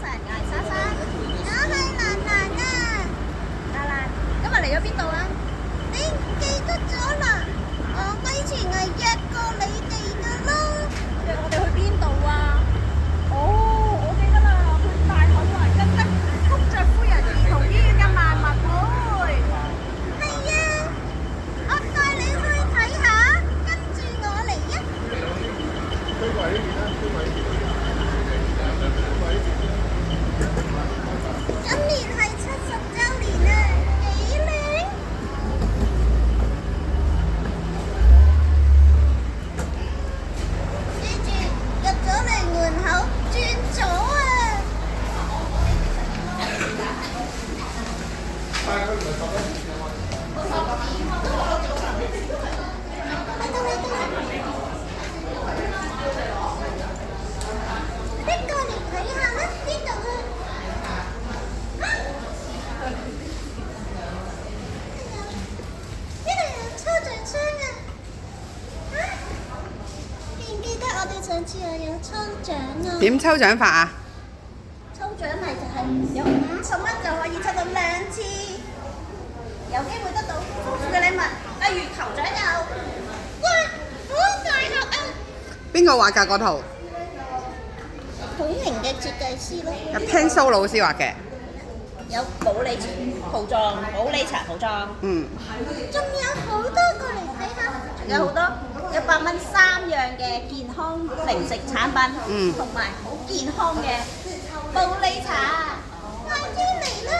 我係莎莎，我係蘭蘭啊。蘭蘭，今日嚟咗邊度啊？你唔記得咗啦？我之前係約過你哋噶咯。約我哋去邊度啊？哦，我記得啦，去大口灣吉德福爵夫人兒童醫院嘅萬物會。係啊，我帶你去睇下，跟住我嚟啊！推過嚟呢邊啦，推過嚟呢邊。今年係70週年啊，幾靚！記住入咗嚟門口轉左啊！拎過嚟睇下啦，邊度啊？呢度有抽獎箱啊！記唔記得我哋上次又有抽獎啊？點抽獎法啊？抽獎咪就係有50蚊就可以抽到2次，有機會得到豐富嘅禮物，例如頭獎有，哇，好大盒啊！邊個畫㗎嗰圖？孔明嘅設計師咯，有 Pencil 老師畫嘅。有保理套裝、保理茶套裝，嗯。仲有好多過嚟睇下，仲有好多100蚊3樣嘅健康零食產品，同埋好健康嘅保理茶，快啲嚟啦！